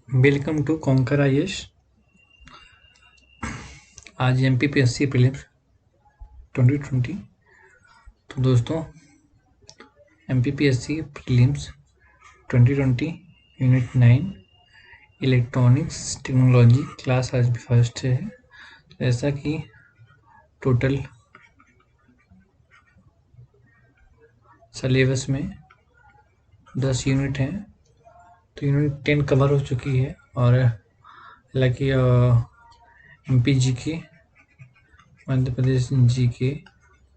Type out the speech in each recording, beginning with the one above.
Welcome to conquer IAS. आज MPPSC prelims 2020। तो दोस्तों, MPPSC prelims 2020 unit 9 electronics technology class आज भी फर्स्ट है। जैसा कि टोटल सिलेबस में 10 यूनिट हैं, तो यूनिट 10 कवर हो चुकी है। और हालांकि MP GK, Madhya Pradesh GK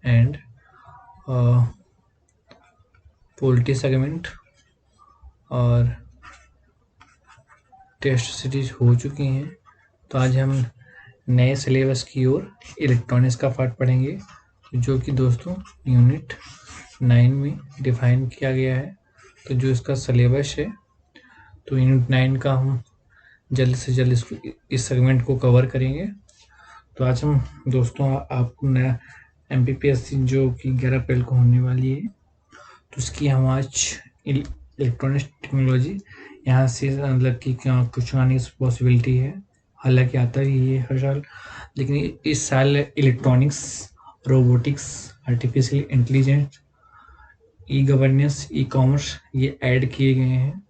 and polity segment और टेस्ट सीरीज हो चुकी हैं। तो आज हम नए सिलेबस की ओर इलेक्ट्रॉनिक्स का पार्ट पढ़ेंगे, जो कि दोस्तों यूनिट 9 में डिफाइन किया गया है। तो जो इसका सिलेबस है, तो यूनिट 9 का हम जल्द से जल्द इस सेगमेंट को कवर करेंगे। तो आज हम दोस्तों आपको नया एमपीपीएससी जो कि 11 अप्रैल को होने वाली है, तो उसकी हम आज इलेक्ट्रॉनिक्स टेक्नोलॉजी यहाँ से मतलब कि कुछ आने की पॉसिबिलिटी है। हालांकि आता ही है हर साल, लेकिन इस साल electronics, robotics, artificial intelligence, e governance, e commerce ये ऐड किए गए हैं।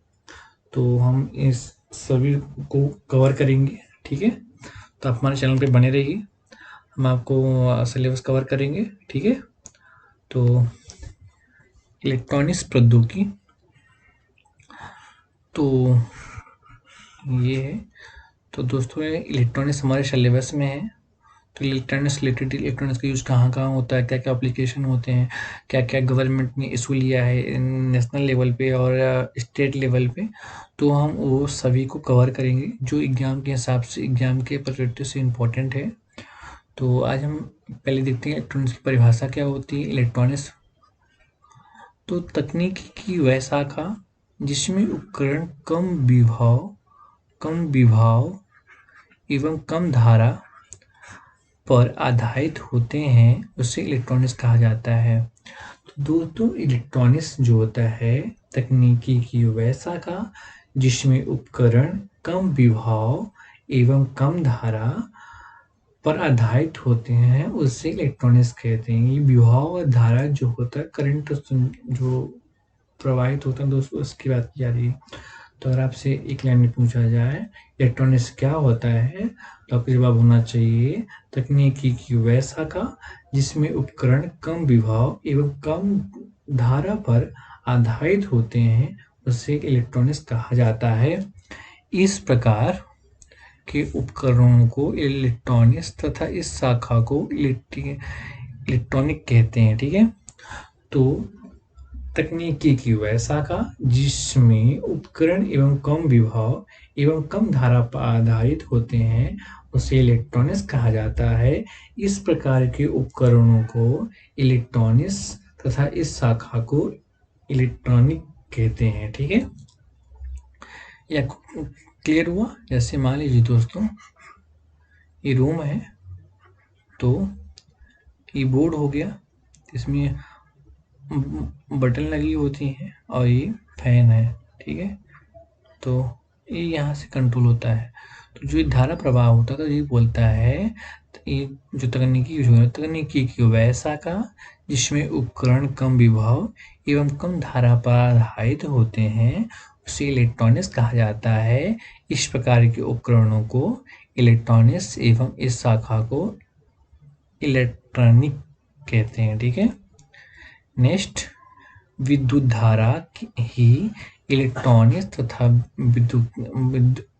तो हम इस सभी को कवर करेंगे, ठीक है। तो आप हमारे चैनल पे बने रहिए, हम आपको सिलेबस कवर करेंगे, ठीक है। तो इलेक्ट्रॉनिक्स प्रौद्योगिकी तो ये है। तो दोस्तों, इलेक्ट्रॉनिक्स हमारे सिलेबस में है। तो इलेक्ट्रॉनिक्स रिलेटेड इलेक्ट्रॉनिक्स का यूज़ कहाँ कहाँ होता है, क्या क्या एप्लीकेशन होते हैं, क्या क्या गवर्नमेंट ने इशू लिया है नेशनल लेवल पे और स्टेट लेवल पे, तो हम वो सभी को कवर करेंगे जो एग्ज़ाम के हिसाब से, एग्ज़ाम के पर्सपेक्टिव से इम्पोर्टेंट है। तो आज हम पहले देखते हैं इलेक्ट्रॉनिक्स की परिभाषा क्या होती है। इलेक्ट्रॉनिक्स तो तकनीकी की वह शाखा जिसमें उपकरण कम विभव एवं कम धारा पर आधारित होते हैं, उसे इलेक्ट्रॉनिक्स कहा जाता है। तो दोस्तों, इलेक्ट्रॉनिक्स जो होता है तकनीकी की वह शाखा जिसमें उपकरण कम विभव एवं कम धारा पर आधारित होते हैं, उसे इलेक्ट्रॉनिक्स कहते हैं। ये विभव और धारा जो होता है, करंट जो प्रवाहित होता है दोस्तों, उसकी बात की जा रही है। तो अगर आपसे एक लाइन में पूछा जाए इलेक्ट्रॉनिक्स क्या होता है, तो आपका जवाब होना चाहिए तकनीकी की वह शाखा जिसमें उपकरण कम विभव एवं कम धारा पर आधारित होते हैं, उसे इलेक्ट्रॉनिक्स कहा जाता है। इस प्रकार के उपकरणों को इलेक्ट्रॉनिक्स तथा इस शाखा को इलेक्ट्रॉनिक कहते हैं, ठीक है। तो तकनीकी की वह शाखा जिसमें उपकरण एवं कम विभव एवं कम धारा पर आधारित होते हैं, उसे इलेक्ट्रॉनिक्स कहा जाता है। इस प्रकार के उपकरणों को इलेक्ट्रॉनिक्स तथा इस शाखा को इलेक्ट्रॉनिक कहते हैं, ठीक है। या क्लियर हुआ? जैसे मान लीजिए दोस्तों, ये रूम है, तो कीबोर्ड हो गया, इसमें बटन लगी होती हैं और ये फैन है, ठीक है। तो ये यहाँ से कंट्रोल होता है। तो जो धारा प्रवाह होता है, तो ये बोलता है, तो ये जो तकनीकी यूज हो रहा है, तकनीकी की वह शाखा जिसमें उपकरण कम विभव एवं कम धारा पर आधारित होते हैं, उसे इलेक्ट्रॉनिक्स कहा जाता है। इस प्रकार के उपकरणों को इलेक्ट्रॉनिक्स एवं इस शाखा को इलेक्ट्रॉनिक कहते हैं, ठीक है। नेक्स्ट, विद्युत धारा ही इलेक्ट्रॉनिक्स तथा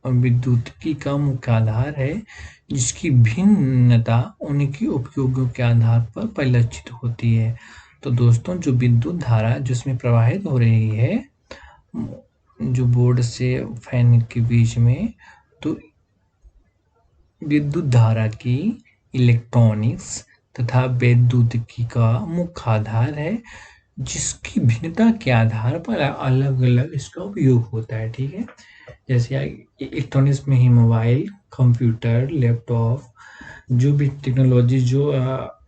विद्युतिकी का मुख्य आधार है, जिसकी भिन्नता उनके उपयोगों के आधार पर परिलक्षित होती है। तो दोस्तों, जो विद्युत धारा जिसमें प्रवाहित हो रही है, जो बोर्ड से फैन के बीच में, तो विद्युत धारा की इलेक्ट्रॉनिक्स तथा वैद्युतिकी का मुख्य आधार है, जिसकी भिन्नता के आधार पर अलग अलग इसका उपयोग होता है, ठीक है। जैसे इलेक्ट्रॉनिक्स में ही मोबाइल, कंप्यूटर, लैपटॉप, जो भी टेक्नोलॉजी, जो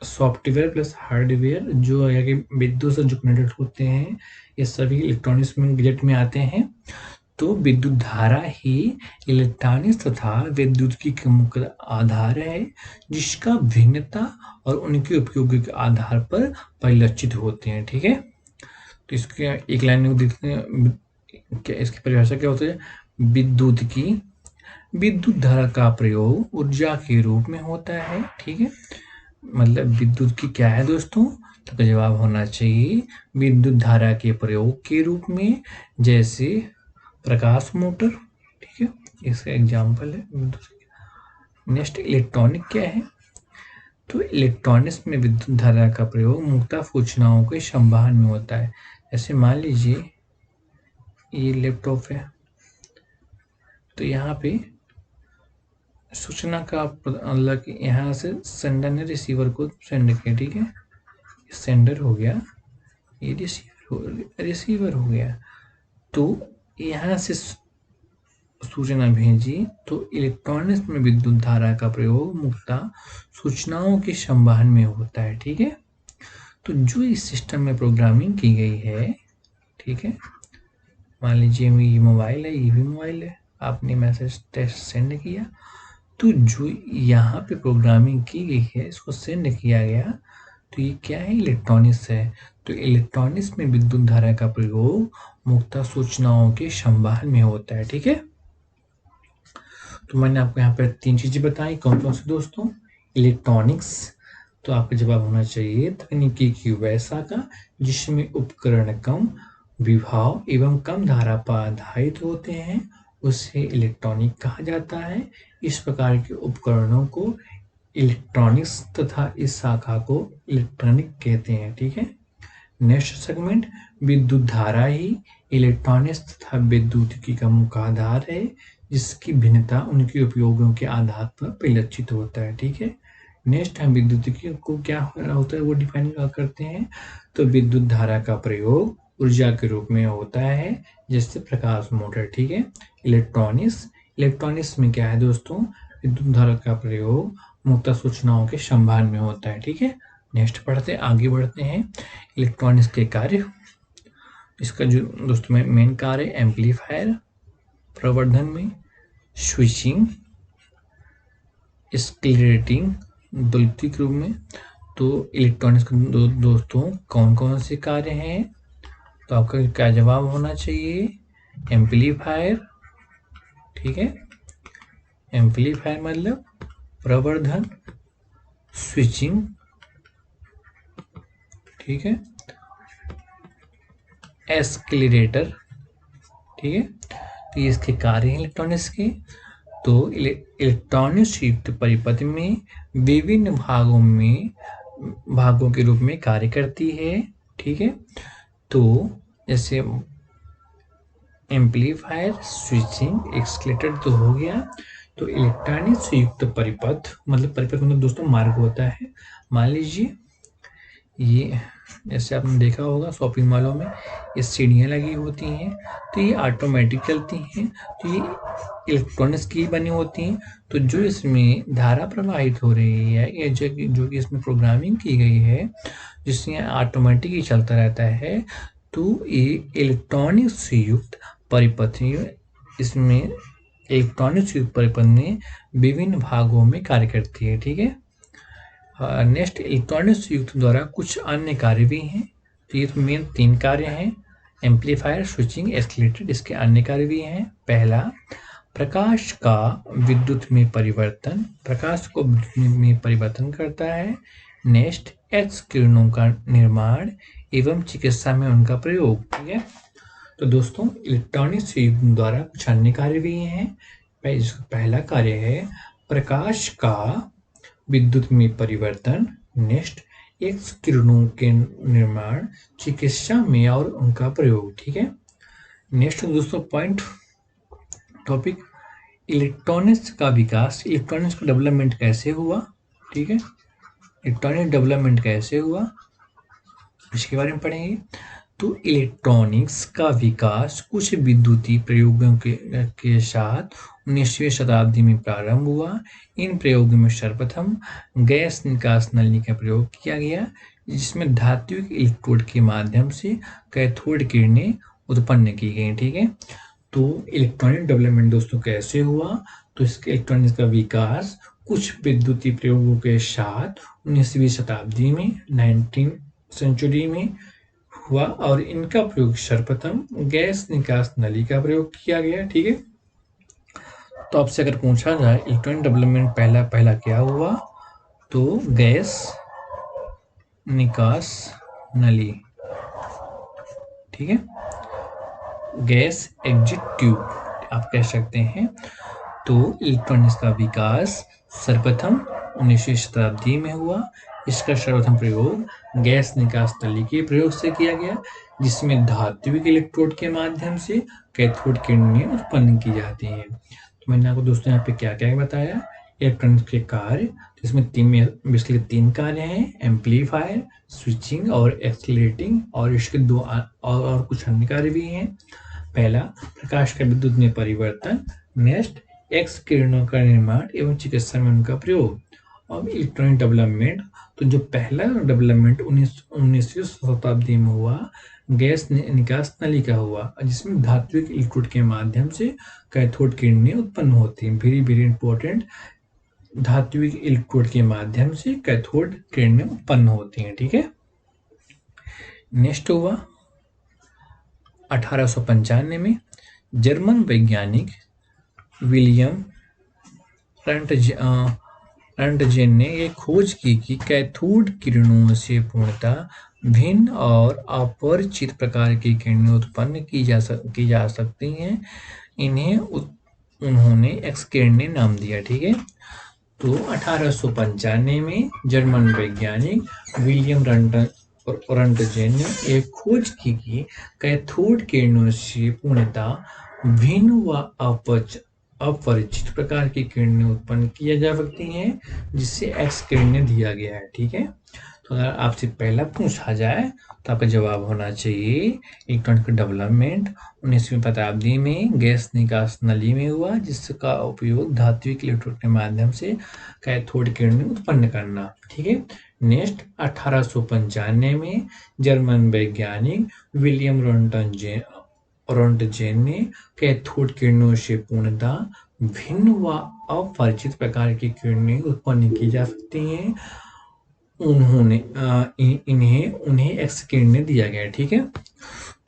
सॉफ्टवेयर प्लस हार्डवेयर जो है कि विद्युत से जो कनेक्टेड होते हैं, ये सभी इलेक्ट्रॉनिक्स में गैजेट में आते हैं। तो विद्युत धारा ही इलेक्ट्रॉनिक्स तथा विद्युत के मुख्य आधार है, जिसका भिन्नता और उनके उपयोग के आधार पर परिलक्षित होते हैं। ठीक है, तो इसके एक लाइन में देखते हैं, क्या इसकी परिभाषा क्या होती है। विद्युत धारा का प्रयोग ऊर्जा के रूप में होता है। ठीक है, मतलब विद्युत की क्या है दोस्तों, तो जवाब होना चाहिए विद्युत धारा के प्रयोग के रूप में, जैसे प्रकाश मोटर। ठीक है, इसका एग्जाम्पल है विद्युत। नेक्स्ट इलेक्ट्रॉनिक क्या है, तो इलेक्ट्रॉनिक्स में विद्युत धारा का प्रयोग मुख्यतः सूचनाओं के संवहन में होता है। जैसे मान लीजिए ये लैपटॉप है, तो यहाँ पे सूचना का मतलब यहाँ से सेंडर ने रिसीवर को सेंड किया। ठीक है, सेंडर हो गया, ये रिसीवर हो गया, तो यहाँ से सूचना भेजी। तो इलेक्ट्रॉनिक्स में विद्युत धारा का प्रयोग मुख्यतः सूचनाओं के संवहन में होता है। ठीक है, तो जो इस सिस्टम में प्रोग्रामिंग की गई है, ठीक है, मान लीजिए ये मोबाइल है, ये भी मोबाइल है, आपने मैसेज टेक्स्ट सेंड किया, तो जो यहाँ पे प्रोग्रामिंग की गई है इसको सेंड किया गया, तो ये क्या है, इलेक्ट्रॉनिक्स है। तो इलेक्ट्रॉनिक्स में विद्युत धारा का प्रयोग मुख्यतः सूचनाओं के संवहन में होता है। ठीक है, तो मैंने आपको यहाँ पर 3 चीजें बताई, कौन कौन सी दोस्तों, इलेक्ट्रॉनिक्स, तो आपका जवाब होना चाहिए तकनीकी की वह शाखा जिसमें उपकरण कम विभव एवं कम धारा पर आधारित होते हैं, उसे इलेक्ट्रॉनिक कहा जाता है। इस प्रकार के उपकरणों को इलेक्ट्रॉनिक्स तथा इस शाखा को इलेक्ट्रॉनिक कहते हैं। ठीक है, नेक्स्ट सेगमेंट, विद्युत धारा ही इलेक्ट्रॉनिक्स तथा विद्युतिकी का मुख्य आधार है, जिसकी भिन्नता उनके उपयोगों के आधार पर परिलक्षित होता है। ठीक है, नेक्स्ट हम विद्युतिकी को क्या होता है वो डिफाइन करते हैं। तो विद्युत धारा का प्रयोग ऊर्जा के रूप में होता है, जैसे प्रकाश मोटर। ठीक है, इलेक्ट्रॉनिक्स में क्या है दोस्तों, विद्युत धारा का प्रयोग मुख्यतः सूचनाओं के संवहन में होता है। ठीक है, नेक्स्ट आगे बढ़ते हैं, इलेक्ट्रॉनिक्स के कार्य। इसका जो दोस्तों मेन कार्य एम्पलीफायर, प्रवर्धन में स्विचिंग, स्क्लेरेटिंग, द्वितीयक रूप में। तो इलेक्ट्रॉनिक्स के दोस्तों कौन कौन से कार्य हैं, तो आपका क्या जवाब होना चाहिए, एम्पलीफायर। ठीक है, एम्पलीफायर मतलब प्रवर्धन, स्विचिंग, ठीक है, एस्केलेरेटर। ठीक है, तो ये इसके कार्य हैं इलेक्ट्रॉनिक्स के। तो इलेक्ट्रॉनिक्स युक्त परिपथ में विभिन्न भागों के रूप में कार्य करती है। ठीक है, तो जैसे एम्पलीफायर, स्विचिंग, एक्सक्लेटर तो हो गया। तो इलेक्ट्रॉनिक्स युक्त परिपथ मतलब दोस्तों मार्ग होता है। मान लीजिए ये जैसे आपने देखा होगा शॉपिंग मॉलों में ये सीढ़ियाँ लगी होती हैं, तो ये ऑटोमेटिक चलती हैं, तो ये इलेक्ट्रॉनिक्स की बनी होती हैं। तो जो इसमें धारा प्रवाहित हो रही है या जो कि इसमें प्रोग्रामिंग की गई है जिससे ऑटोमेटिक ही चलता रहता है, तो ये इलेक्ट्रॉनिक्स से युक्त परिपथ, इसमें इलेक्ट्रॉनिक्स युक्त परिपथ में विभिन्न भागों में कार्य करती है। ठीक है, नेक्स्ट इलेक्ट्रॉनिक्स युक्त द्वारा कुछ अन्य कार्य भी हैं। तो ये तो मेन 3 कार्य हैं, एम्पलीफायर, स्विचिंग, एस्केलेटर। इसके अन्य कार्य भी हैं। पहला, प्रकाश का विद्युत में परिवर्तन, प्रकाश को विद्युत में परिवर्तन करता है। नेक्स्ट, एक्स किरणों का निर्माण एवं चिकित्सा में उनका प्रयोग। ठीक है, तो दोस्तों इलेक्ट्रॉनिक्स युक्त द्वारा कुछ अन्य कार्य भी हैं। पहला कार्य है प्रकाश का विद्युत में परिवर्तन। नेक्स्ट, एक्स किरणों के निर्माण, चिकित्सा में और उनका प्रयोग। ठीक है, नेक्स्ट दोस्तों पॉइंट टॉपिक, इलेक्ट्रॉनिक्स का विकास, इलेक्ट्रॉनिक्स का डेवलपमेंट कैसे हुआ। ठीक है, इलेक्ट्रॉनिक डेवलपमेंट कैसे हुआ इसके बारे में पढ़ेंगे। तो इलेक्ट्रॉनिक्स का विकास कुछ विद्युतीय प्रयोगों के साथ 19वीं शताब्दी में प्रारंभ हुआ। इन प्रयोगों में सर्वप्रथम गैस निकास नली का प्रयोग किया गया, जिसमें धात्विक इलेक्ट्रोड के माध्यम से कैथोड किरणें उत्पन्न की गई। ठीक है, तो इलेक्ट्रॉनिक डेवलपमेंट दोस्तों कैसे हुआ? तो इसके इलेक्ट्रॉनिक्स का विकास कुछ विद्युतीय प्रयोगों के साथ 19वीं शताब्दी में 19 सेंचुरी में हुआ और इनका प्रयोग सर्वप्रथम गैस निकास नली का प्रयोग किया गया। ठीक है, तो आपसे अगर पूछा जाए इलेक्ट्रॉनिक डेवलपमेंट पहला पहला क्या हुआ, तो गैस निकास नली। ठीक है, गैस एग्जिट ट्यूब आप कह सकते हैं। तो इलेक्ट्रॉनिक्स का विकास सर्वप्रथम 19वीं शताब्दी में हुआ। इसका सर्वप्रथम प्रयोग गैस निकास नली के प्रयोग से किया गया, जिसमें धात्विक इलेक्ट्रोड के माध्यम से कैथोड किरणें उत्पन्न की जाती हैं। तो मैंने आपको दोस्तों यहाँ पे क्या क्या बताया इलेक्ट्रॉनिक्स के कार्य। तो इसमें बेसिकली तीन कार्य हैं, एम्पलीफायर, स्विचिंग और एक्सीलरेटिंग, और इसके दो और कुछ अन्य कार्य भी हैं। पहला, प्रकाश का विद्युत में परिवर्तन। नेक्स्ट, एक्स किरणों का निर्माण एवं चिकित्सा में उनका प्रयोग। अब इलेक्ट्रॉनिक डेवलपमेंट, तो जो पहला डेवलपमेंट 19वीं शताब्दी में हुआ, गैस निकास नली का हुआ, जिसमें धात्विक इलेक्ट्रोड के माध्यम से कैथोड किरणें उत्पन्न होती हैं। वेरी वेरी इंपॉर्टेंट, धात्विक इलेक्ट्रोड के माध्यम से कैथोड किरणें उत्पन्न होती हैं। ठीक है, नेक्स्ट हुआ 1895 में जर्मन वैज्ञानिक विलियम रंटजेन ने यह खोज की कि कैथोड किरणों से पूर्णतः भिन्न और अपरिचित प्रकार की किरणें उत्पन्न की जा सकती हैं। इन्हें उन्होंने एक्स किरणें नाम दिया। ठीक है, तो 1895 में जर्मन वैज्ञानिक विलियम रंटजेन ने एक खोज की कि कैथोड किरणों से पूर्णतः भिन्न व अपरिचित प्रकार की किरणें उत्पन्न किया जा सकती हैं, जिससे एक्स किरणें दिया गया है। ठीक है, तो अगर आपसे पहला पूछा जाए तो आपका जवाब होना चाहिए इलेक्ट्रॉनिक डेवलपमेंट 19वीं शताब्दी में गैस निकास नली में हुआ, जिसका उपयोग धात्विक इलेक्ट्रोड के माध्यम से कैथोड किरणें उत्पन्न करना। ठीक है, नेक्स्ट 1895 में जर्मन वैज्ञानिक विलियम रंटजेन ने कैथोड किरणों से पूर्णतः भिन्न व अपरिचित प्रकार की किरणें उत्पन्न की जा सकती हैं, उन्हें एक्स किरणें दिया गया। ठीक है,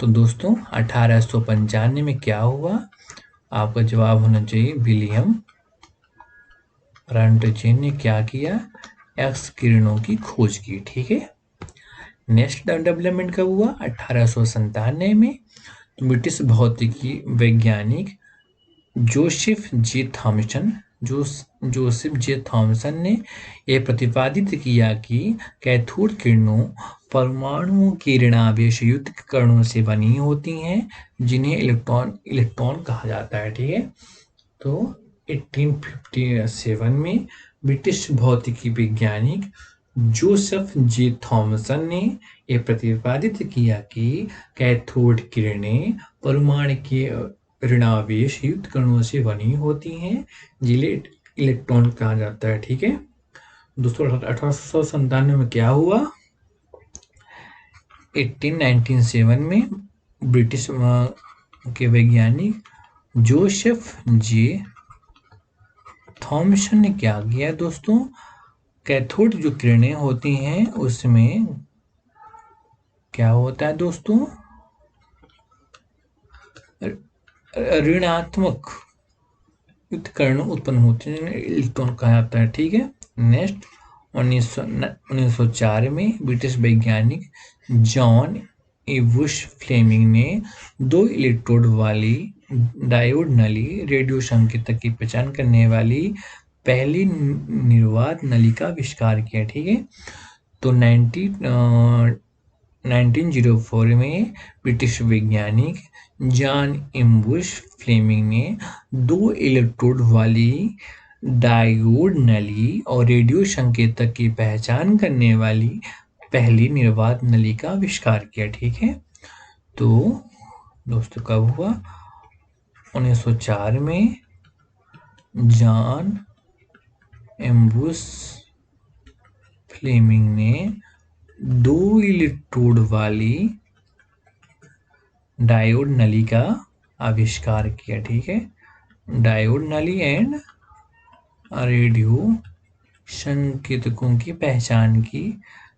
तो दोस्तों 1895 में क्या हुआ, आपका जवाब होना चाहिए विलियम रंटजेन ने क्या किया, एक्स किरणों की खोज की। ठीक है, नेक्स्ट डेवलपमेंट कब हुआ, 1897 में ब्रिटिश भौतिकी वैज्ञानिक जोसेफ जे थॉमसन ने यह प्रतिपादित किया कि कैथोड किरणों परमाणुओं के ऋणावेश युक्त कणों से बनी होती हैं, जिन्हें इलेक्ट्रॉन कहा जाता है। ठीक है, तो 1857 में ब्रिटिश भौतिकी वैज्ञानिक जोसेफ जे थॉमसन ने यह प्रतिपादित किया कि कैथोड किरणें परमाणु के ऋणावेश युक्त कणों से बनी होती हैं, जिन्हें इलेक्ट्रॉन कहा जाता है। ठीक है दोस्तों, 1897 में क्या हुआ, 1897 में ब्रिटिश के वैज्ञानिक जोसेफ जे थॉमसन ने क्या किया दोस्तों, कैथोड जो किरणें होती हैं उसमें क्या होता है दोस्तों, ऋणात्मक कण उत्पन्न होते हैं, इलेक्ट्रॉन कहा जाता है। ठीक है, नेक्स्ट 1904 में ब्रिटिश वैज्ञानिक जॉन इवुश फ्लेमिंग ने 2 इलेक्ट्रोड वाली डायोड नली रेडियो संकेतक की पहचान करने वाली पहली निर्वात नली का आविष्कार किया। ठीक है, तो 1904 में ब्रिटिश वैज्ञानिक जॉन इम्बुश फ्लेमिंग ने 2 इलेक्ट्रोड वाली डायोड नली और रेडियो संकेतक की पहचान करने वाली पहली निर्वात नली का आविष्कार किया। ठीक है, तो दोस्तों कब हुआ, 1904 में जॉन इम्बुश फ्लेमिंग ने 2 इलेक्ट्रोड वाली डायोड नली का आविष्कार किया। ठीक है, डायोड नली एंड रेडियो संकेतकों की पहचान की।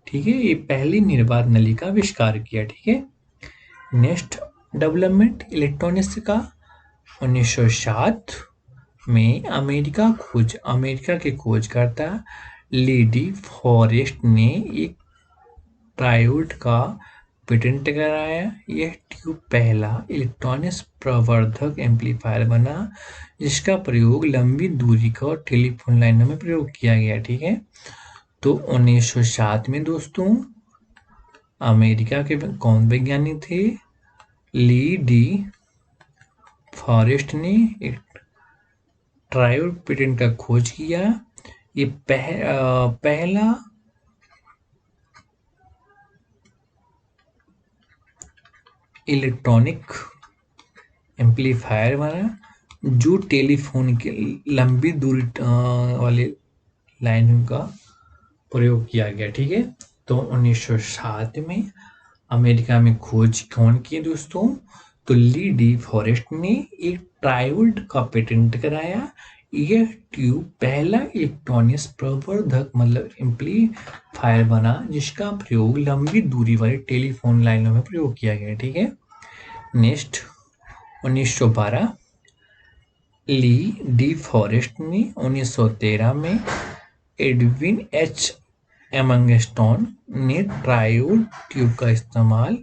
ठीक है, ये पहली निर्बाध नली का आविष्कार किया। ठीक है, नेक्स्ट डेवलपमेंट इलेक्ट्रॉनिक्स का 1907 में अमेरिका के खोजकर्ता ली डी फॉरेस्ट ने एक ट्रायोड का पेटेंट कराया। यह ट्यूब पहला इलेक्ट्रॉनिक्स प्रवर्धक एम्पलीफायर बना जिसका प्रयोग लंबी दूरी का और टेलीफोन लाइनों में प्रयोग किया गया। ठीक है, तो 1907 में दोस्तों अमेरिका के कौन वैज्ञानिक थे? ली डी फॉरेस्ट ने एक ट्रायोड पेटेंट का खोज किया। ये पहला इलेक्ट्रॉनिक एम्पलीफायर बना जो टेलीफोन के लंबी दूरी वाले लाइनों का प्रयोग किया गया। ठीक है, तो 1907 में अमेरिका में खोज कौन की दोस्तों? तो ली डी फॉरेस्ट ने एक ट्रायोड का पेटेंट कराया। यह ट्यूब पहला इलेक्ट्रॉनिक्स प्रवर्धक मतलब एम्पलीफायर बना जिसका प्रयोग लंबी दूरी वाले टेलीफोन लाइनों में प्रयोग किया गया। ठीक है, नेक्स्ट 1912 ली डी फॉरेस्ट ने 1913 में एडविन एच एमंगस्टोन ने ट्रायोड ट्यूब का इस्तेमाल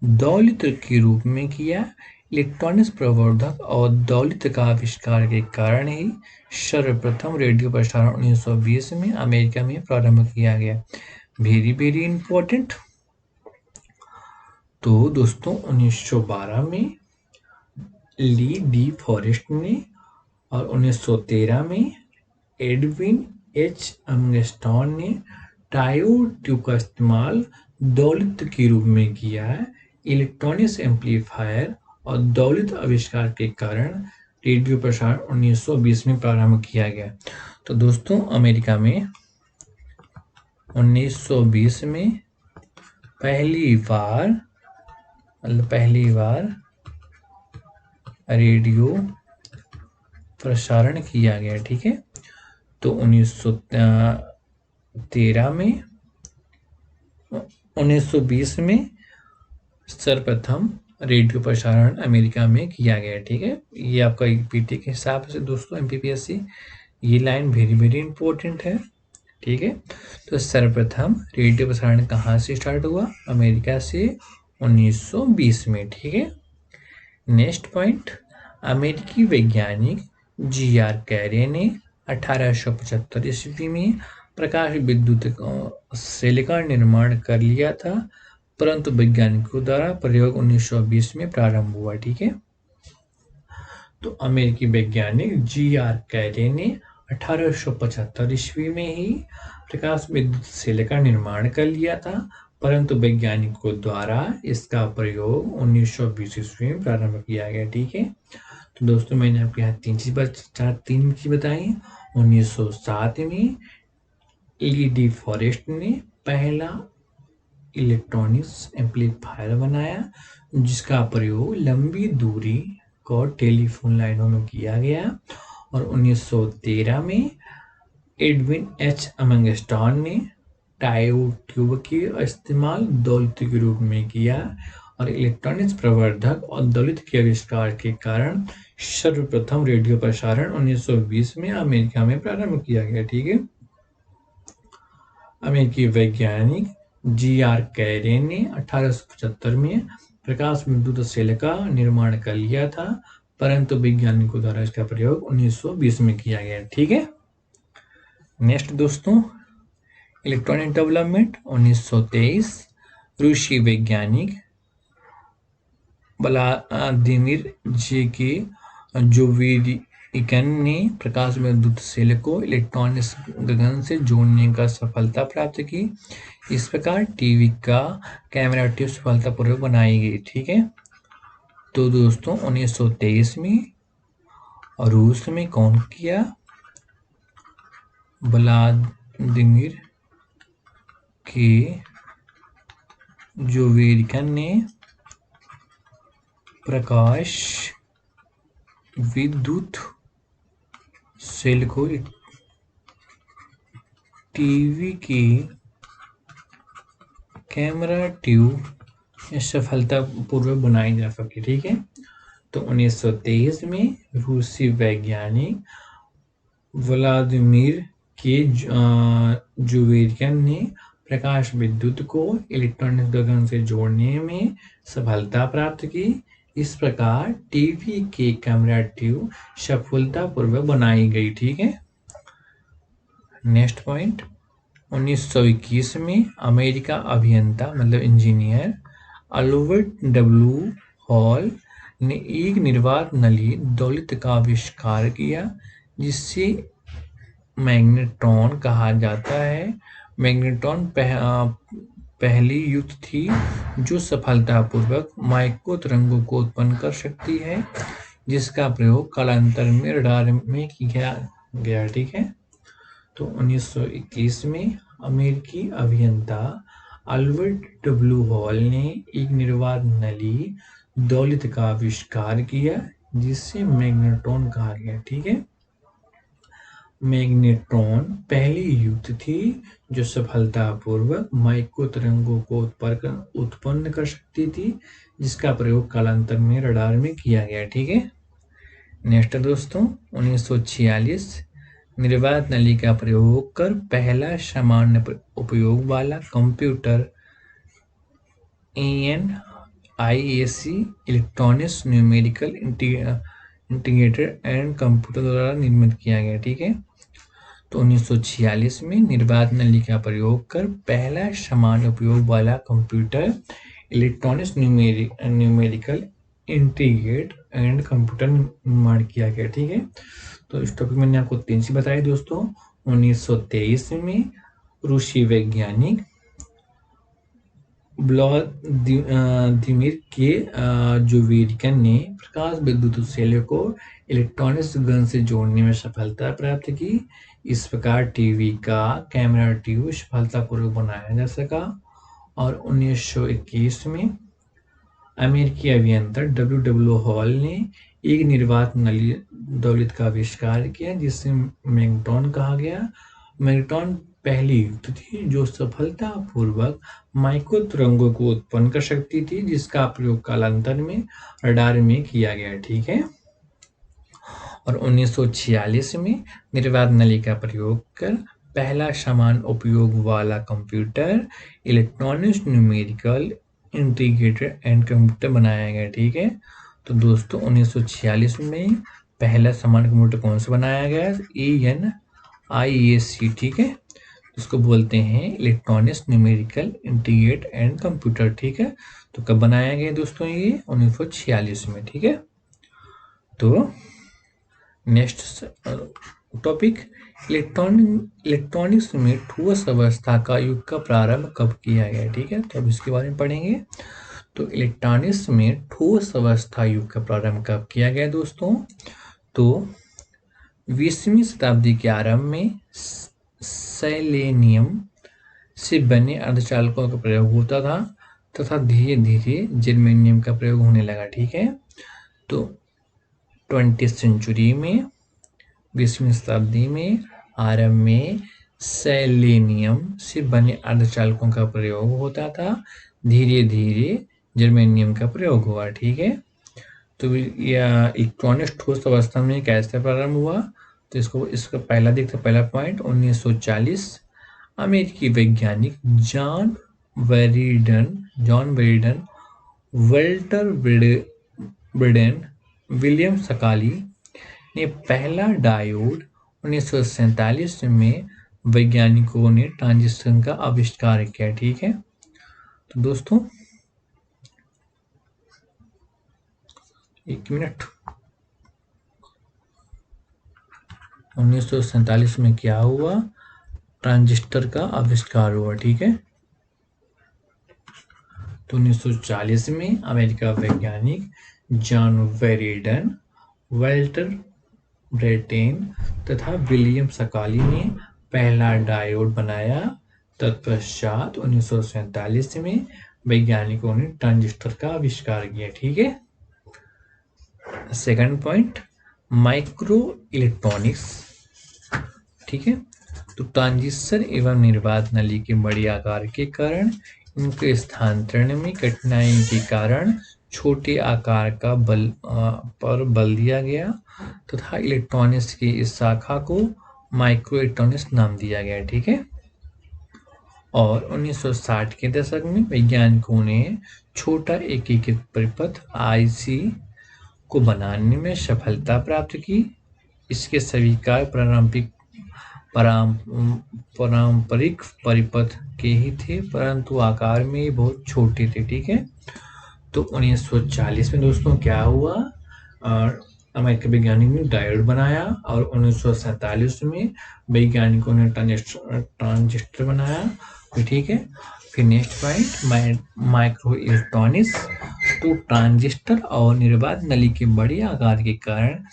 दौलित के रूप में किया। इलेक्ट्रॉनिक्स प्रवर्धक और दौलित का आविष्कार के कारण ही सर्वप्रथम रेडियो प्रसारण 1920 में अमेरिका में प्रारंभ किया गया। Very important. तो दोस्तों 1912 में ली डी फॉरेस्ट ने और 1913 में एडविन एच एमंगस्टोन ने ट्रायोड ट्यूब का इस्तेमाल दौलित के रूप में किया है। इलेक्ट्रॉनिक्स एम्पलीफायर और दौलित आविष्कार के कारण रेडियो प्रसारण 1920 में प्रारंभ किया गया। तो दोस्तों अमेरिका में 1920 में पहली बार रेडियो प्रसारण किया गया। ठीक है, तो 1920 में सर्वप्रथम रेडियो प्रसारण अमेरिका में किया गया। ठीक है, ये आपका पीटी के हिसाब से दोस्तों एमपीपीएससी ये लाइन वेरी इंपॉर्टेंट है। ठीक है, तो सर्वप्रथम रेडियो प्रसारण कहाँ से स्टार्ट हुआ? अमेरिका से 1920 में। ठीक है, नेक्स्ट पॉइंट, अमेरिकी वैज्ञानिक जी.आर. कैरे ने 1875 ईस्वी में प्रकाश विद्युत सेल का निर्माण कर लिया था, परंतु वैज्ञानिकों द्वारा प्रयोग 1920 में प्रारंभ हुआ। ठीक है, तो अमेरिकी वैज्ञानिक जी.आर. कैरे ने 1875 ईस्वी में ही प्रकाश विद्युत सेल का निर्माण कर लिया था, परंतु वैज्ञानिकों द्वारा इसका प्रयोग 1920 ईस्वी में प्रारंभ किया गया। ठीक है, तो दोस्तों मैंने आपके यहाँ तीन चीज बताई। 1907 में ली डी फॉरेस्ट ने पहला इलेक्ट्रॉनिक्स एम्पलीफायर बनाया जिसका प्रयोग लंबी दूरी को टेलीफोन लाइनों में किया गया। और 1913 में एडविन एच एमंगस्टोन ने ट्रायोड ट्यूब के इस्तेमाल दौलित के रूप में किया और इलेक्ट्रॉनिक्स प्रवर्धक और दौलित के आविष्कार के कारण सर्वप्रथम रेडियो प्रसारण 1920 में अमेरिका में प्रारंभ किया गया। ठीक है, अमेरिकी वैज्ञानिक जी.आर. कैरे ने 1875 में प्रकाश विद्युत सेल का निर्माण कर लिया था, परंतु वैज्ञानिकों द्वारा इसका प्रयोग 1920 में किया गया। ठीक है, नेक्स्ट दोस्तों इलेक्ट्रॉनिक डेवलपमेंट 1923 रूसी वैज्ञानिक व्लादिमीर जे.के. जोवेरिकन ने प्रकाश विद्युत सेल को इलेक्ट्रॉनिक्स गगन से जोड़ने का सफलता प्राप्त की। इस प्रकार टीवी का कैमरा ट्यूब सफलतापूर्वक बनाई गई। ठीक है, तो दोस्तों 1923 में रूस में कौन किया? व्लादिमीर के जोवेरिकन ने प्रकाश विद्युत सेल को टीवी की कैमरा ट्यूब सफलतापूर्वक बनाई जा सके। ठीक है, तो 1923 में रूसी वैज्ञानिक व्लादिमीर के जुवेरियन ने प्रकाश विद्युत को इलेक्ट्रॉनिक गगन से जोड़ने में सफलता प्राप्त की। इस प्रकार टीवी की कैमरा ट्यूब सफलतापूर्वक बनाई गई। ठीक है, नेक्स्ट पॉइंट, 1921 में अमेरिका अभियंता मतलब इंजीनियर अल्बर्ट डब्ल्यू हॉल ने एक निर्वात नली दोलित का आविष्कार किया, जिससे मैग्नेट्रॉन कहा जाता है। मैग्नेट्रॉन पहली युक्ति थी जो सफलतापूर्वक माइक्रो तरंगों को उत्पन्न कर सकती है, जिसका प्रयोग कालांतर में रडार में किया गया। ठीक है, तो 1921 में अमेरिकी अभियंता अल्बर्ट डब्ल्यू हॉल ने एक निर्वात नली दोलित का आविष्कार किया, जिससे मैग्नेट्रॉन कहा गया। ठीक है, मैग्नेट्रॉन पहली युक्ति थी जो सफलतापूर्वक माइक्रो तरंगों को उत्पन्न कर सकती थी, जिसका प्रयोग कालांतर में रडार में किया गया। ठीक है, नेक्स्ट दोस्तों, 1946 निर्वात नली का प्रयोग कर पहला सामान्य उपयोग वाला computer ENIAC electronics numerical integrated and computer द्वारा निर्मित किया गया। ठीक है, तो 1946 में निर्वात नली का प्रयोग कर पहला सामान्य उपयोग वाला computer electronics numerical integrate and computer निर्माण किया गया। ठीक है, तो इस टॉपिक में मैंने आपको 3 चीज बताई दोस्तों। 1923 में रूसी वैज्ञानिक व्लादिमीर के जुवेरियन ने प्रकाश विद्युत सेल को इलेक्ट्रॉनिक्स गन से जोड़ने में सफलता प्राप्त की। इस प्रकार टीवी का कैमरा ट्यूब सफलतापूर्वक बनाया जा सका। और 1921 में अमेरिकी अभियंता डब्ल्यू हॉल ने एक निर्वात नली दोलित का आविष्कार किया, जिससे मैग्नेट्रॉन कहा गया। मैग्नेट्रॉन पहली युक्ति थी जो सफलतापूर्वक माइक्रो तरंगों को उत्पन्न कर सकती थी, जिसका प्रयोग कालांतर में रडार में किया गया। ठीक है, और 1946 में निर्वात नली का प्रयोग कर पहला समान उपयोग वाला computer electronics numerical integrated and computer बनाया गया। ठीक है, तो दोस्तों 1946 में पहला समान कंप्यूटर कौन सा बनाया गया? ENIAC। ठीक है, इसको बोलते हैं electronics numerical integrate and computer. ठीक है, तो कब बनाया गया दोस्तों? ये 1946 में। ठीक है, तो नेक्स्ट टॉपिक, इलेक्ट्रॉनिक्स में ठोस अवस्था का युग का प्रारंभ कब किया गया? ठीक है, तो अब इसके बारे में पढ़ेंगे। तो इलेक्ट्रॉनिक्स में ठोस अवस्था युग का प्रारंभ कब किया गया दोस्तों? तो 20वीं शताब्दी के आरंभ में सेलेनियम से बने अर्धचालकों का प्रयोग होता था तथा धीरे धीरे जर्मेनियम का प्रयोग होने लगा। ठीक है, तो 20वीं सेंचुरी में 20वीं शताब्दी में आरंभ में सेलेनियम से बने अर्धचालकों का प्रयोग होता था, धीरे धीरे जर्मेनियम का प्रयोग हुआ। ठीक है, तो यह इलेक्ट्रॉनिक्स ठोस अवस्था में कैसे प्रारंभ हुआ? तो इसका पहला देखते पहला पॉइंट, 1940 अमेरिकी वैज्ञानिक जॉन वेरिडन, वाल्टर ब्रेडेन, विलियम सकाली ने पहला डायोड 1947 में वैज्ञानिकों ने ट्रांजिस्टर का आविष्कार किया। ठीक है, तो दोस्तों एक मिनट, 1947 में क्या हुआ? ट्रांजिस्टर का आविष्कार हुआ। ठीक है, तो 1940 में अमेरिका वैज्ञानिक जॉन वेरिडन, वाल्टर ब्रेटेन तथा विलियम सकाली ने पहला डायोड बनाया। तत्पश्चात 1947 में वैज्ञानिकों ने ट्रांजिस्टर का आविष्कार किया। ठीक है, सेकंड पॉइंट, माइक्रो इलेक्ट्रॉनिक्स, ठीक है। तो ट्रांजिस्टर एवं निर्वात नली के बड़े आकार के कारण इनके स्थानांतरण में कठिनाई के कारण छोटे आकार का पर बल दिया गया तथा इलेक्ट्रॉनिक्स की इस शाखा को माइक्रो इलेक्ट्रॉनिक्स नाम दिया गया, ठीक है। और 1960 के दशक में वैज्ञानिकों ने छोटा एकीकृत परिपथ आईसी को बनाने में सफलता प्राप्त की। इसके सभी कार्य पारंपरिक परिपथ के ही थे, परंतु आकार में बहुत छोटे थे, ठीक है। तो 1940 में दोस्तों क्या हुआ, और अमेरिकी वैज्ञानिक ने डायोड बनाया, और 1947 में वैज्ञानिकों ने ट्रांजिस्टर बनाया, ठीक है। फिर नेक्स्ट पॉइंट, माइक्रो इलेक्ट्रॉनिक्स। तो ट्रांजिस्टर और निर्वात नली के बड़े आकार के कारण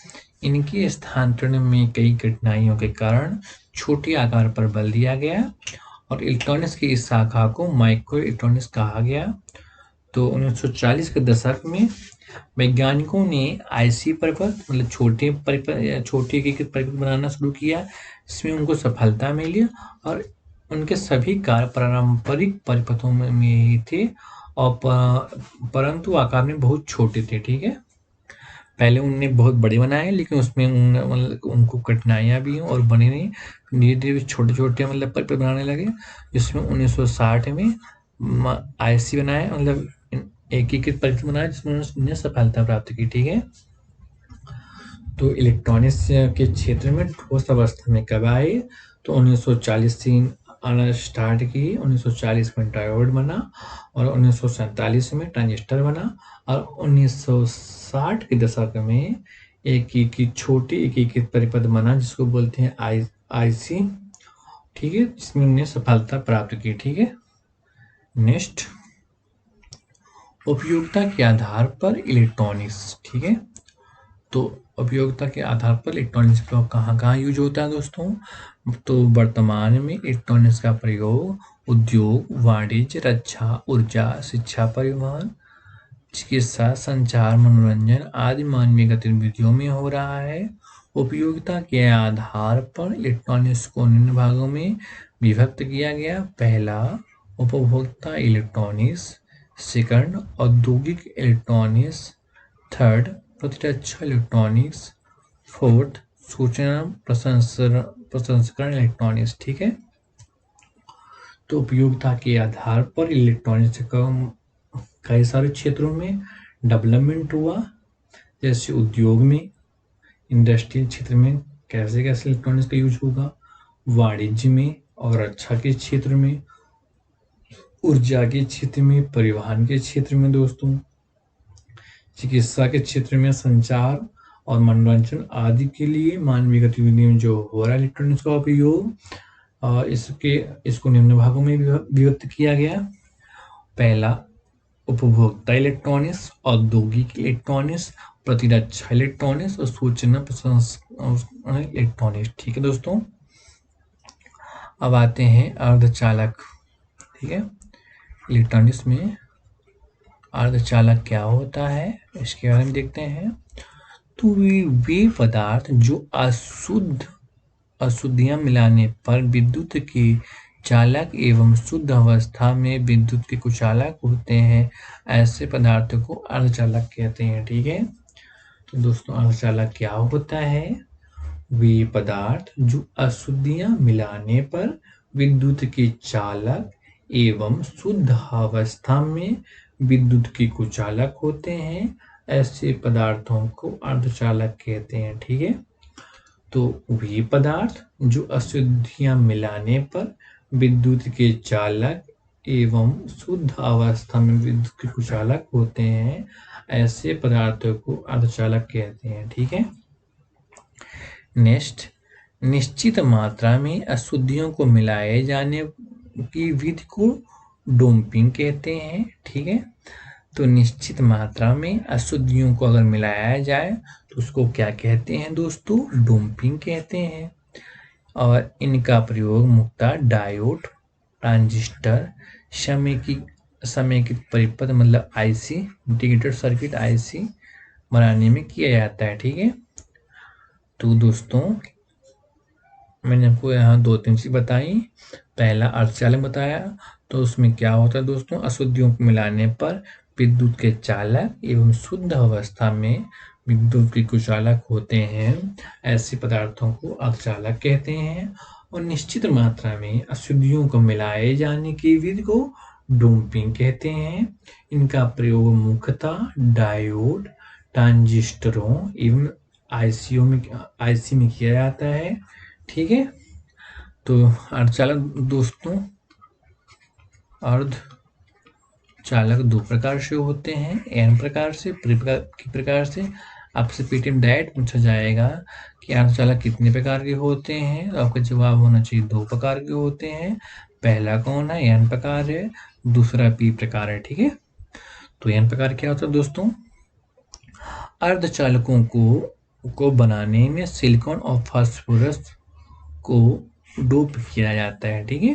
इनके स्थानांतरण में कई कठिनाइयों के कारण छोटे आकार पर बल दिया गया और इलेक्ट्रॉनिक्स की इस शाखा को माइक्रो इलेक्ट्रॉनिक्स कहा गया। तो 1940 के दशक में वैज्ञानिकों ने आईसी परिपथ मतलब छोटे एकीकृत परिपथ बनाना शुरू किया। इसमें उनको सफलता मिली और उनके सभी कार्य पारंपरिक परिपथों में ही थे और परंतु आकार में बहुत छोटे थे, ठीक है। पहले उनने बहुत बड़े बनाए लेकिन उसमें मतलब उनको कठिनाइयाँ भी और बनी नहीं, धीरे-धीरे छोटे-छोटे मतलब परिपथ बनाने लगे, जिसमें 1960 में आईसी बनाया, मतलब एकीकृत परिपथ बनाया, जिसमें उन्होंने सफलता प्राप्त की, ठीक है। तो इलेक्ट्रॉनिक्स के क्षेत्र में ठोस अवस्था में कब आए, तो 1940 से आना स्टार्ट की। 1940 में डायोड बना और 1947 में ट्रांजिस्टर बना और 1960 के दशक में छोटी एकीकृत परिपथ बना जिसको बोलते हैं आईसी, ठीक है, जिसमें उन्होंने सफलता प्राप्त की, ठीक है। नेक्स्ट, उपयोगिता के आधार पर इलेक्ट्रॉनिक्स, ठीक है। तो उपयोगिता के आधार पर इलेक्ट्रॉनिक्स का कहाँ यूज होता है दोस्तों, तो वर्तमान में इलेक्ट्रॉनिक्स का प्रयोग उद्योग, वाणिज्य, रक्षा, ऊर्जा, शिक्षा, परिवहन, चिकित्सा, संचार, मनोरंजन आदि मानवीय गतिविधियों में हो रहा है। उपयोगिता के आधार पर इलेक्ट्रॉनिक्स को निम्न भागों में विभक्त किया गया। पहला, उपभोक्ता इलेक्ट्रॉनिक्स। सेकंड, औद्योगिक इलेक्ट्रॉनिक्स। थर्ड, प्रतिरक्षा इलेक्ट्रॉनिक्स। फोर्थ, सूचना प्रसंस्करण इलेक्ट्रॉनिक्स, ठीक है। तो उपयोगिता के आधार पर इलेक्ट्रॉनिक्स का कई सारे क्षेत्रों में डेवलपमेंट हुआ, जैसे उद्योग में, इंडस्ट्रियल क्षेत्र में कैसे कैसे इलेक्ट्रॉनिक्स का यूज होगा, वाणिज्य में और रक्षा के क्षेत्र में, ऊर्जा के क्षेत्र में, परिवहन के क्षेत्र में दोस्तों, चिकित्सा के क्षेत्र में, संचार और मनोरंजन आदि के लिए मानवीय गतिविधियों में जो हो रहा है इलेक्ट्रॉनिक्स का उपयोग, इसको निम्न भागों में विभक्त किया गया। पहला, उपभोक्ता इलेक्ट्रॉनिक्स, औद्योगिक इलेक्ट्रॉनिक्स, प्रतिरक्षा इलेक्ट्रॉनिक्स और सूचना प्रसंस्करण इलेक्ट्रॉनिक्स, ठीक है दोस्तों। अब आते हैं अर्धचालक, ठीक है। इलेक्ट्रॉनिक्स में अर्धचालक क्या होता है इसके बारे में देखते हैं। तो वे पदार्थ जो अशुद्धियां मिलाने पर विद्युत के चालक एवं शुद्ध अवस्था में विद्युत के कुचालक होते हैं, ऐसे पदार्थों को अर्धचालक कहते हैं, ठीक है। तो दोस्तों अर्धचालक क्या होता है, वे पदार्थ जो अशुद्धियां मिलाने पर विद्युत के चालक एवं शुद्ध अवस्था में विद्युत के कुचालक होते हैं, ऐसे पदार्थों को अर्धचालक कहते हैं, ठीक है। तो वे पदार्थ जो अशुद्धियां मिलाने पर विद्युत के चालक एवं शुद्ध अवस्था में विद्युत के कुचालक होते हैं, ऐसे पदार्थों को अर्धचालक कहते हैं, ठीक है। नेक्स्ट, निश्चित मात्रा में अशुद्धियों को मिलाए जाने की विधि को डोपिंग कहते हैं, ठीक है। तो निश्चित मात्रा में अशुद्धियों को अगर मिलाया जाए तो उसको क्या कहते हैं दोस्तों, डोपिंग कहते हैं। और इनका प्रयोग मुख्यतः डायोड, ट्रांजिस्टर, समेकित परिपथ मतलब आईसी, इंटीग्रेटेड सर्किट आईसी बनाने में किया जाता है, ठीक है। तो दोस्तों मैंने आपको यहाँ 2-3 चीज़ बताई। पहला अर्धचालक बताया, तो उसमें क्या होता है दोस्तों, अशुद्धियों को मिलाने पर विद्युत के चालक एवं शुद्ध अवस्था में विद्युत के कुचालक होते हैं। ऐसे पदार्थों को अर्धचालक कहते हैं। और निश्चित मात्रा में अशुद्धियों को मिलाए जाने की विधि को डोपिंग कहते हैं। इनका प्रयोग मुख्यतः डायोड, ट्रांजिस्टरों एवं आईसी में किया जाता है। ठीक है, तो अर्धचालक दोस्तों, अर्धचालक दो प्रकार से होते हैं, एन प्रकार से, प्रकार से। आपसे पीटीएम डायरेक्ट पूछा जाएगा कि अर्धचालक कितने प्रकार के होते हैं, तो आपका जवाब होना चाहिए 2 प्रकार के होते हैं। पहला कौन है, एन प्रकार है, दूसरा पी प्रकार है। ठीक है, तो एन प्रकार क्या होता है दोस्तों, अर्धचालकों को बनाने में सिलिकॉन और फास्फोरस को डोप किया जाता है। ठीक है,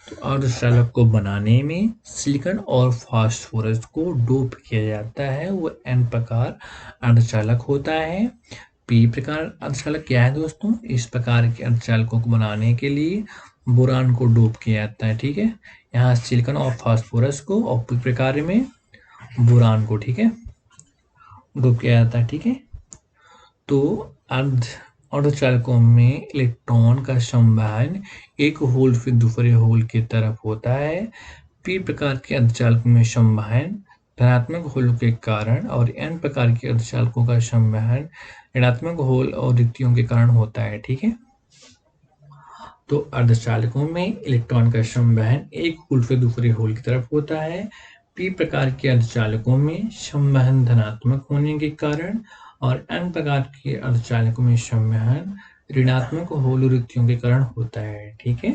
तो अर्धचालक को बनाने में सिलिकॉन और फास्फोरस को डोप किया जाता है, वो एन प्रकार अर्धचालक होता है। पी प्रकार अर्धचालक क्या है दोस्तों, इस प्रकार के अर्धचालकों को बनाने के लिए बोरान को डोप किया जाता है। ठीक है, यहाँ सिलिकॉन और फास्फोरस को, और पी प्रकार में बोरान को, ठीक है, डोप किया जाता है। ठीक है, तो अर्धचालकों में इलेक्ट्रॉन का संवहन एक होल से दूसरे होल की तरफ होता है। पी प्रकार के अर्धचालकों में संवहन धनात्मक होल के कारण, और एन प्रकार के अर्धचालकों का संवहन ऋणात्मक होल और रिक्तियों के कारण होता है। ठीक है, तो अर्धचालकों में इलेक्ट्रॉन का संवहन एक होल से दूसरे होल की तरफ होता है। पी प्रकार के अर्धचालकों में संवहन धनात्मक होने के कारण, और एन प्रकार के अर्धचालकों में संवहन ऋणात्मक होल रिक्तियों के कारण होता है। ठीक है,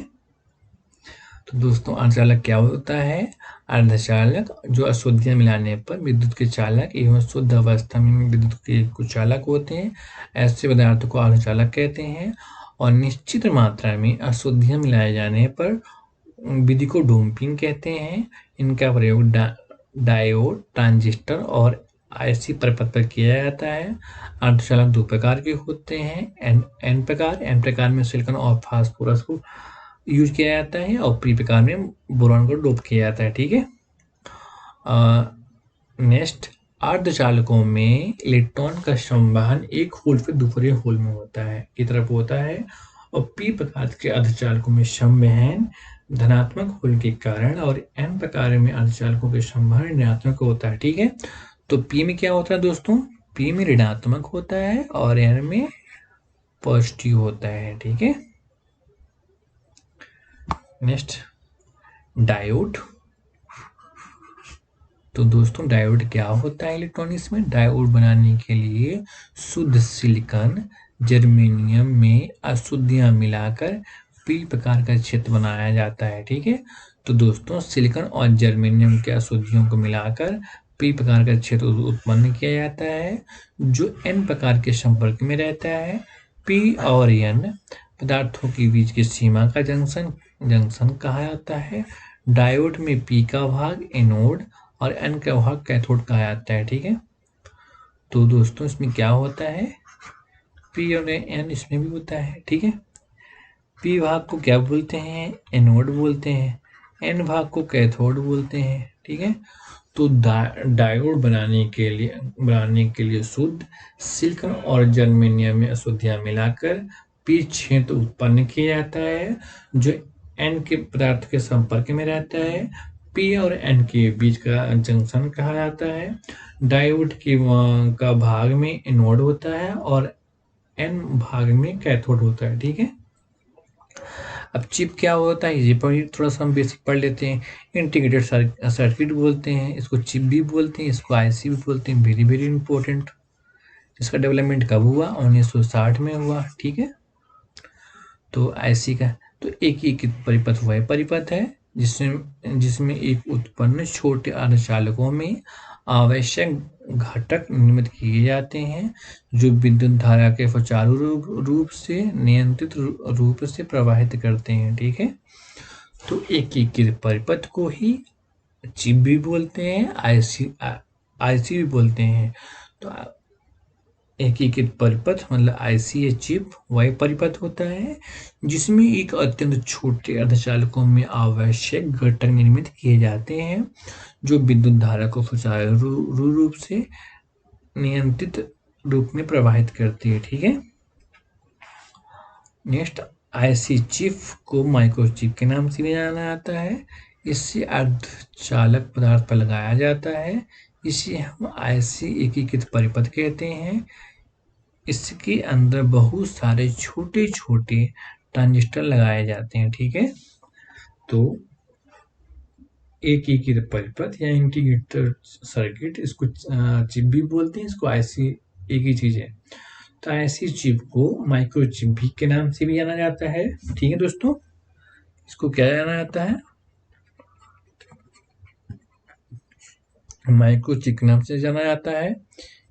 तो दोस्तों अर्धचालक क्या होता है, अर्धचालक जो अशुद्धियां मिलाने पर विद्युत के चालक एवं शुद्ध अवस्था में विद्युत के कुचालक होते हैं, ऐसे पदार्थों को अर्धचालक कहते हैं। और निश्चित मात्रा में अशुद्धियां मिलाए जाने पर विधि को डोपिंग कहते हैं। इनका प्रयोग डायोड, ट्रांजिस्टर और आईसी परिपथ पर किया जाता है। अर्धचालक 2 प्रकार के होते हैं, एन प्रकार में सिलिकॉन और फास्फोरस को यूज किया जाता है, और पी प्रकार में बोरॉन को डोप किया जाता है। ठीक है, नेक्स्ट, अर्धचालकों में इलेक्ट्रॉन का संवहन एक होल से दूसरे होल में होता है, की तरफ होता है, और पी प्रकार के अर्धचालकों में संवहन धनात्मक होल के कारण, और एन प्रकार में अर्धचालकों के संवहन ऋणात्मक होता है। ठीक है, तो पी में क्या होता है दोस्तों, पी में ऋणात्मक होता है और एन में पॉजिटिव होता है। ठीक है, नेक्स्ट, डायोड। तो दोस्तों डायोड क्या होता है इलेक्ट्रॉनिक्स में, डायोड बनाने के लिए शुद्ध सिलिकॉन जर्मेनियम में अशुद्धियां मिलाकर पी प्रकार का क्षेत्र बनाया जाता है। ठीक है, तो दोस्तों सिलिकॉन और जर्मेनियम के अशुद्धियों को मिलाकर पी प्रकार का क्षेत्र उत्पन्न किया जाता है, जो एन प्रकार के संपर्क में रहता है। पी और एन पदार्थों के बीच की सीमा का जंक्शन कहा जाता है। डायोड में पी का भाग एनोड और एन का भाग कैथोड कहा जाता है। ठीक है, तो दोस्तों इसमें क्या होता है, पी और एन इसमें भी होता है। ठीक है, पी भाग को क्या बोलते हैं, एनोड बोलते हैं, एन भाग को कैथोड बोलते हैं। ठीक है, तो डायोड बनाने के लिए शुद्ध सिलिकॉन और जर्मेनियम में अशुद्धियां मिलाकर पी क्षेत्र उत्पन्न किया जाता है, जो एन के पदार्थ के संपर्क में रहता है। पी और एन के बीच का जंक्शन कहा जाता है। डायोड का भाग में एनोड होता है और एन भाग में कैथोड होता है। ठीक है, अब चिप क्या होता है, ये पर थोड़ा सा हम बेसिक पढ़ लेते हैं। इंटीग्रेटेड सर्किट बोलते हैं इसको, चिप भी बोलते हैं इसको, आईसी भी बोलते हैं। Very very important. इसका डेवलपमेंट कब हुआ, 1960 में हुआ। ठीक है, तो आईसी का तो एक परिपथ हुआ है, परिपथ है जिसमें एक उत्पन्न छोटे अर्धचालकों में आवश्यक घटक निर्मित किए जाते हैं, जो विद्युत धारा के सुचारू रूप से नियंत्रित रूप से प्रवाहित करते हैं। ठीक है, तो एक परिपथ को ही चिप भी बोलते हैं, आईसी भी बोलते हैं। तो एकीकृत परिपथ मतलब आईसी चिप वही परिपथ होता है जिसमें एक अत्यंत छोटे अर्धचालकों में आवश्यक घटक निर्मित किए जाते हैं जो विद्युत धारा को सुचारू रूप से नियंत्रित रूप में प्रवाहित करती है। ठीक है, नेक्स्ट, आईसी चिप को माइक्रोचिप के नाम से भी जाना जाता है। इससे अर्धचालक पदार्थ पर लगाया जाता है। इसे हम आईसी एकीकृत परिपथ कहते हैं। इसके अंदर बहुत सारे छोटे छोटे ट्रांजिस्टर लगाए जाते हैं। ठीक है, तो एकीकृत परिपथ या इंटीग्रेटेड सर्किट, इसको चिप भी बोलते हैं, इसको आईसी एक ही चीज है। तो ऐसी चिप को माइक्रोचिप भी के नाम से भी जाना जाता है। ठीक है दोस्तों, इसको क्या जाना जाता है, माइक्रोचिप के नाम से जाना जाता है।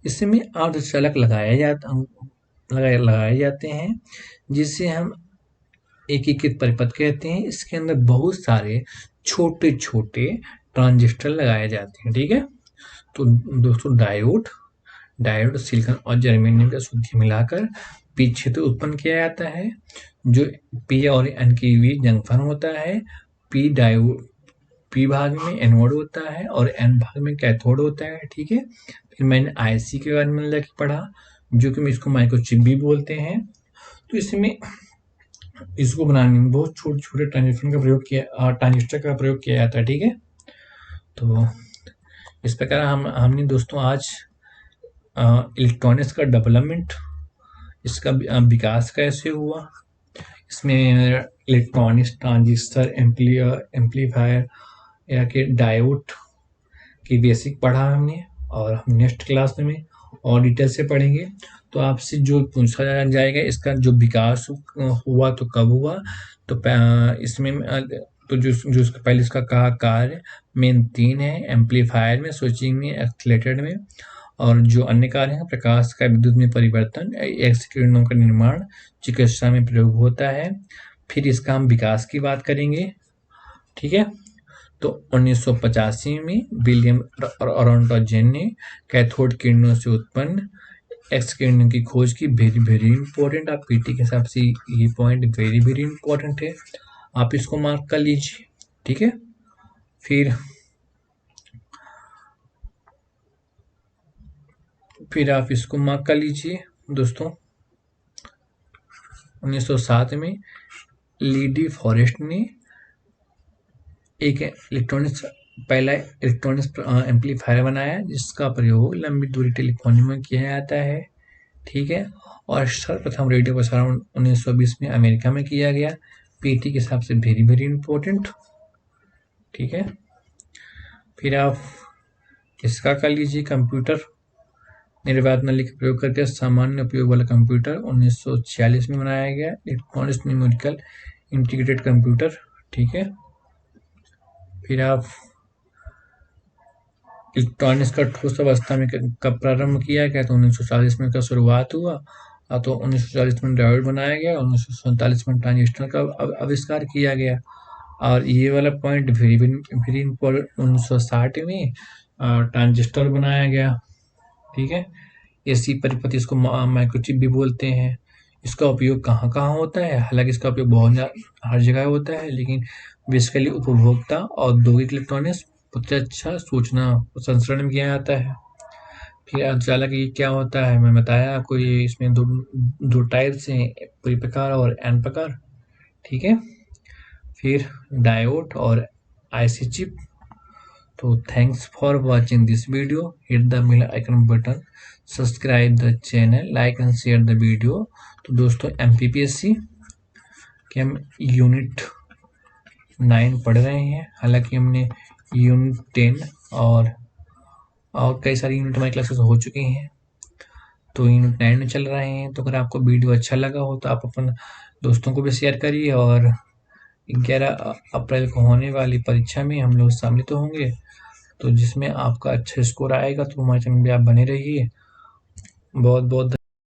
इसमें अर्धचालक लगाए जाते हैं जिसे हम एकीकृत परिपथ कहते हैं। इसके अंदर बहुत सारे छोटे छोटे ट्रांजिस्टर लगाए जाते हैं। ठीक है, तो दोस्तों डायोड सिलिकॉन और जर्मेनियम का शुद्धि मिलाकर पी क्षेत्र उत्पन्न किया जाता है जो पी और एन के बीच जंक्शन होता है। पी भाग में एनोड होता है और एन भाग में कैथोड होता है। ठीक है, फिर मैंने आईसी के बारे में जाके पढ़ा जो कि इसको माइक्रोचिप भी बोलते हैं। तो इसमें इसको बनाने में बहुत छोटे छोटे ट्रांजिस्टर का प्रयोग किया जाता है। ठीक है, तो इस प्रकार हमने दोस्तों आज इलेक्ट्रॉनिक्स का डेवलपमेंट, इसका विकास कैसे हुआ, इसमें इलेक्ट्रॉनिक्स ट्रांजिस्टर एम्पलीफायर या कि डायोड की बेसिक पढ़ा हमने, और हम नेक्स्ट क्लास में और डिटेल से पढ़ेंगे। तो आपसे जो पूछा जाएगा इसका जो विकास हुआ तो कब हुआ, तो इसमें तो जो उसका पहले इसका कहा कार्य मेन 3 है, एम्पलीफायर में, स्विचिंग में, एक्सीलरेटेड में, और जो अन्य कार्य हैं प्रकाश का विद्युत में परिवर्तन, एक्स किरणों का निर्माण चिकित्सा में प्रयोग होता है। फिर इसका हम विकास की बात करेंगे। ठीक है, तो 1985 में विलियम ऑरन्टोजेन ने कैथोड किरणों से उत्पन्न एक्स किरणों की खोज की। वेरी वेरी इंपॉर्टेंट, आप पीटी के हिसाब से ये पॉइंट वेरी वेरी इंपॉर्टेंट है, आप इसको मार्क कर लीजिए। ठीक है, फिर आप इसको मार्क कर लीजिए दोस्तों। 1907 में लीडी फॉरेस्ट ने एक पहला इलेक्ट्रॉनिक्स एम्पलीफायर बनाया जिसका प्रयोग लंबी दूरी टेलीफोनी में किया जाता है। ठीक है, और सर्वप्रथम रेडियो प्रसारण 1920 में अमेरिका में किया गया। पीटी के हिसाब से वेरी वेरी इंपॉर्टेंट। ठीक है, फिर आप इसका कर लीजिए, कंप्यूटर निर्वात नली का प्रयोग करके सामान्य उपयोग वाला कंप्यूटर 1946 में बनाया गया, इलेक्ट्रॉनिक्स न्यूमेरिकल इंटीग्रेटेड कंप्यूटर। ठीक है, फिर आप इलेक्ट्रॉनिक्स का ठोस अवस्था में कब प्रारंभ किया गया, तो 1940 में इसका शुरुआत हुआ। तो 1940 में डायोड बनाया गया, 1947 में ट्रांजिस्टर का आविष्कार किया गया। और ये वाला पॉइंट वेरी वेरी इंपॉर्टेंट, 1960 में ट्रांजिस्टर बनाया गया। ठीक है, एसी परिपथ, इसको माइक्रोचिप भी बोलते हैं। इसका उपयोग कहाँ कहाँ होता है, हालांकि इसका उपयोग बहुत हर जगह होता है, लेकिन बेसिकली उपभोक्ता औद्योगिक इलेक्ट्रॉनिक्स प्रत्यक्ष सूचना प्रसंस्करण में किया जाता है। फिर अर्धचालक ये क्या होता है, मैं बताया आपको, ये इसमें दो टाइप्स हैं, पी प्रकार और एन प्रकार। ठीक है, फिर डायोड और आईसी चिप। तो thanks for watching this video. Hit the bell icon button, subscribe the channel, like and share the video. तो दोस्तों MPPSC के हम यूनिट 9 पढ़ रहे हैं, हालांकि हमने यूनिट 10 और कई सारी यूनिट हमारी क्लासेस हो चुकी हैं, तो यूनिट 9 में चल रहे हैं। तो अगर आपको वीडियो अच्छा लगा हो तो आप अपन दोस्तों को भी शेयर करिए, और 11 अप्रैल को होने वाली परीक्षा में हम लोग सम्मिलित होंगे, तो जिसमें आपका अच्छा स्कोर आएगा। तो हमारे चैनल पे आप बने रहिए। बहुत बहुत